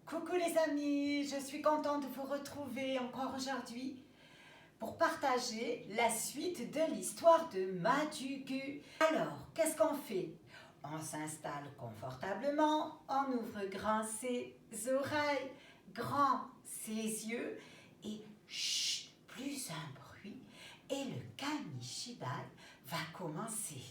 Coucou les amis, je suis contente de vous retrouver encore aujourd'hui pour partager la suite de l'histoire de Madugu. Alors, qu'est-ce qu'on fait? On s'installe confortablement, on ouvre grand ses oreilles, grand ses yeux et chut, plus un bruit et le Kamishibai va commencer.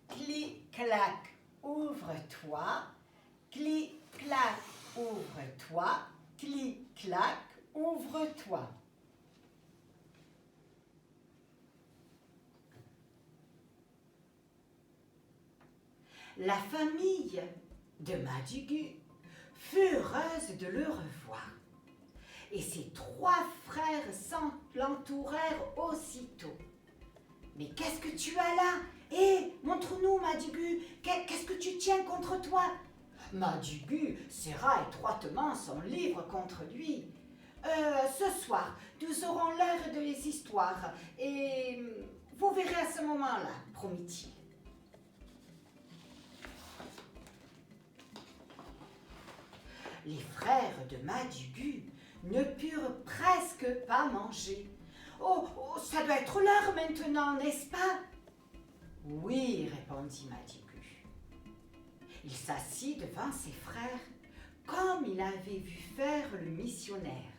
Clic-clac, ouvre-toi. Clic-clac, ouvre-toi. Clic-clac, ouvre-toi. La famille de Madugu fut heureuse de le revoir. Et ses trois frères l'entourèrent aussitôt. « Mais qu'est-ce que tu as là? Hé, montre-nous, Madugu, qu'est-ce que tu tiens contre toi ?» Madugu serra étroitement son livre contre lui. Ce soir, nous aurons l'heure de les histoires et vous verrez à ce moment-là, promit-il. Les frères de Madugu ne purent presque pas manger. Oh, ça doit être l'heure maintenant, n'est-ce pas? Oui, répondit Madugu. Il s'assit devant ses frères comme il avait vu faire le missionnaire.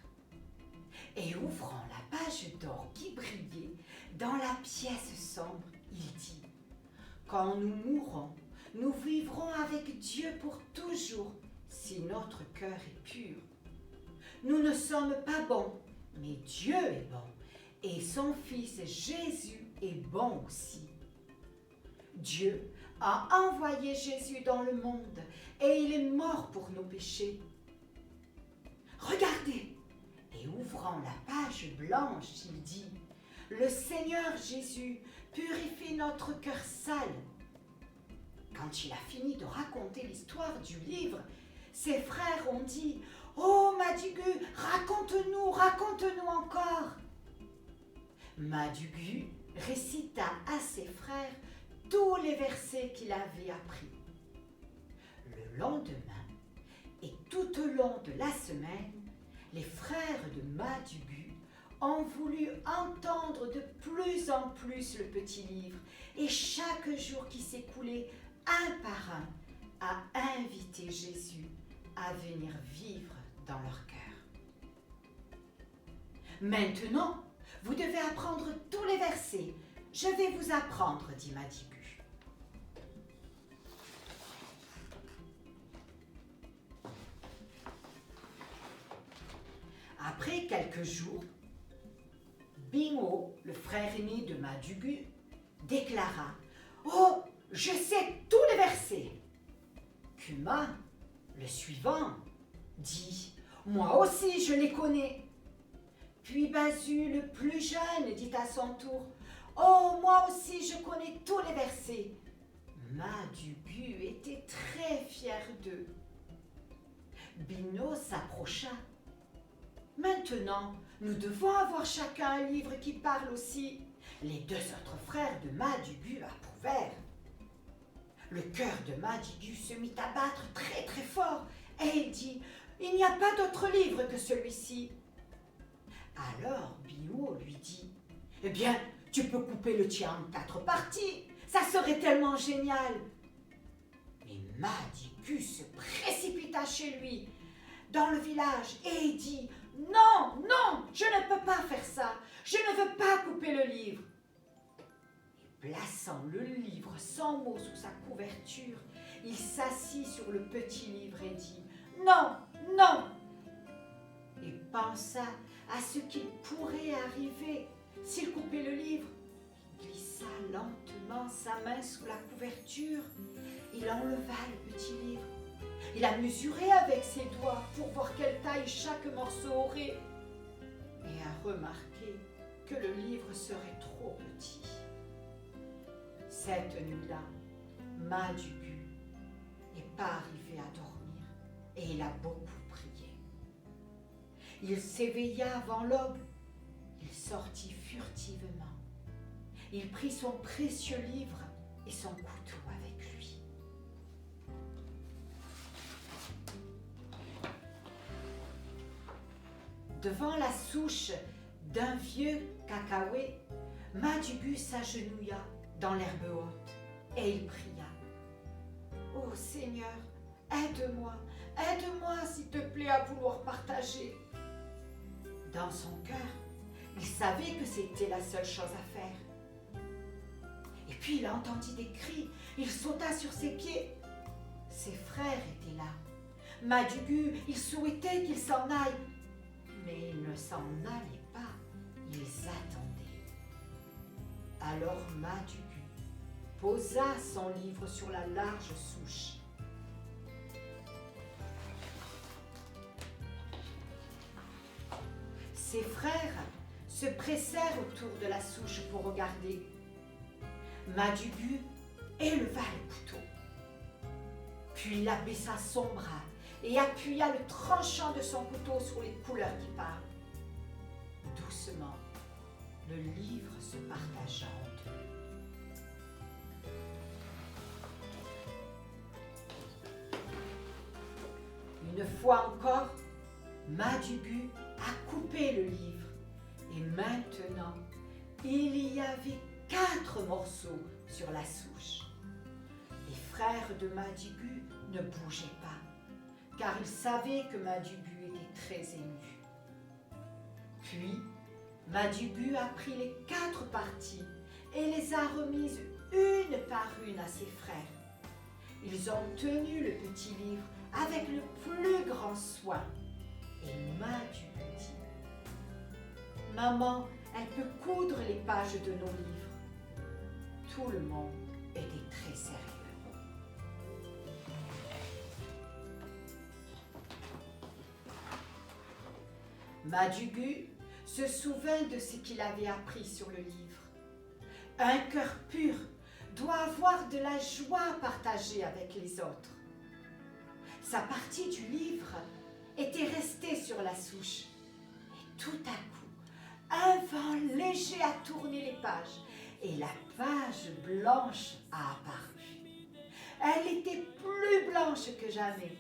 Et ouvrant la page d'or qui brillait dans la pièce sombre, il dit « Quand nous mourrons, nous vivrons avec Dieu pour toujours si notre cœur est pur. Nous ne sommes pas bons, mais Dieu est bon. Et son Fils Jésus est bon aussi. Dieu a envoyé Jésus dans le monde et il est mort pour nos péchés. Regardez !» Et ouvrant la page blanche, il dit « Le Seigneur Jésus purifie notre cœur sale. » Quand il a fini de raconter l'histoire du livre, ses frères ont dit « Oh Madugu, raconte-nous encore !» Madugu récita à ses frères tous les versets qu'il avait appris. Le lendemain et tout au long de la semaine, les frères de Madugu ont voulu entendre de plus en plus le petit livre et chaque jour qui s'écoulait, un par un, a invité Jésus à venir vivre dans leur cœur. Maintenant, vous devez apprendre tous les versets. Je vais vous apprendre, dit Madugu. Après quelques jours, Bingo, le frère aîné de Madugu, déclara « Oh, je sais tous les versets !» Kuma, le suivant, dit « Moi aussi, je les connais !» Puis Basu, le plus jeune, dit à son tour « Oh, moi aussi, je connais tous les versets !» Madugu était très fier d'eux. Bino s'approcha. « Maintenant, nous devons avoir chacun un livre qui parle aussi. » Les deux autres frères de Madugu approuvèrent. Le cœur de Madugu se mit à battre très très fort et il dit « Il n'y a pas d'autre livre que celui-ci. » Alors Bino lui dit « Eh bien, tu peux couper le tien en 4 parties, ça serait tellement génial !» Mais Madugu se précipita chez lui, dans le village, et il dit « Non, non, je ne peux pas faire ça, je ne veux pas couper le livre !» Et plaçant le livre sans mots sous sa couverture, il s'assit sur le petit livre et dit « Non, non !» et pensa à ce qu'il pourrait arriver s'il coupait le livre. Il glissa lentement sa main sous la couverture. Il enleva le petit livre. Il a mesuré avec ses doigts pour voir quelle taille chaque morceau aurait et a remarqué que le livre serait trop petit. Cette nuit-là, Madugu n'est pas arrivé à dormir et il a beaucoup prié. Il s'éveilla avant l'aube. Il sortit furtivement il prit son précieux livre et son couteau avec lui. Devant la souche d'un vieux cacahuet, Madugu s'agenouilla dans l'herbe haute et il pria. « Ô Seigneur, aide-moi, aide-moi s'il te plaît à vouloir partager. » Dans son cœur, il savait que c'était la seule chose à faire. Et puis il entendit des cris, il sauta sur ses pieds. Ses frères étaient là. Madugu, il souhaitait qu'ils s'en aillent, mais ils ne s'en allaient pas, ils attendaient. Alors Madugu posa son livre sur la large souche. Ses frères se pressèrent autour de la souche pour regarder. Madugu éleva le couteau. Puis il abaissa son bras et appuya le tranchant de son couteau sur les couleurs qui parlent. Doucement, le livre se partagea en deux. Une fois encore, Madugu a coupé le livre et maintenant, il y avait 4 morceaux sur la souche. Les frères de Madugu ne bougeaient pas, car ils savaient que Madugu était très ému. Puis, Madugu a pris les 4 parties et les a remises une par une à ses frères. Ils ont tenu le petit livre avec le plus grand soin. Et Madugu dit « Maman, elle peut coudre les pages de nos livres. » Tout le monde était très sérieux. Madugu se souvint de ce qu'il avait appris sur le livre. Un cœur pur doit avoir de la joie partagée avec les autres. Sa partie du livre était restée sur la souche. Et tout à coup, un vent léger a tourné les pages et la page blanche a apparu. Elle était plus blanche que jamais.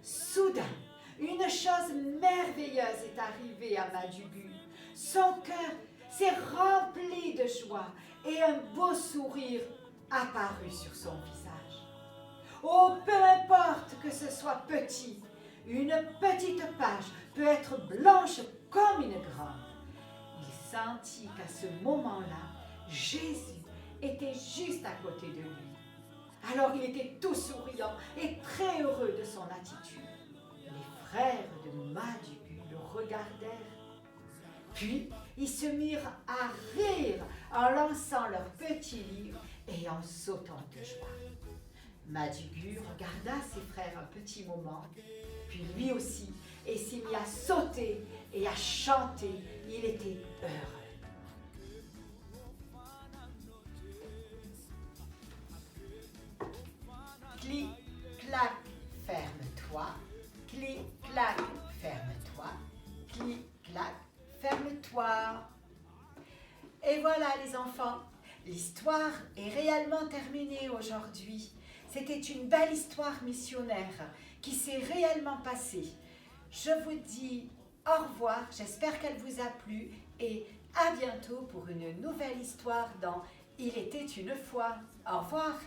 Soudain, une chose merveilleuse est arrivée à Madugu. Son cœur s'est rempli de joie et un beau sourire apparut sur son visage. Oh, peu importe que ce soit petit, une petite page peut être blanche comme une grande. Il sentit qu'à ce moment-là, Jésus était juste à côté de lui. Alors il était tout souriant et très heureux de son attitude. Les frères de Madugu le regardèrent. Puis, ils se mirent à rire en lançant leurs petits livres et en sautant de joie. Madugu regarda ses frères un petit moment, puis lui aussi, et s'est mis à sauter et à chanter. Il était heureux. Clic, clac, ferme-toi. Clic, clac, ferme-toi. Clic, clac, ferme-toi. Et voilà les enfants, l'histoire est réellement terminée aujourd'hui. C'était une belle histoire missionnaire qui s'est réellement passée. Je vous dis au revoir, j'espère qu'elle vous a plu et à bientôt pour une nouvelle histoire dans Il était une fois. Au revoir.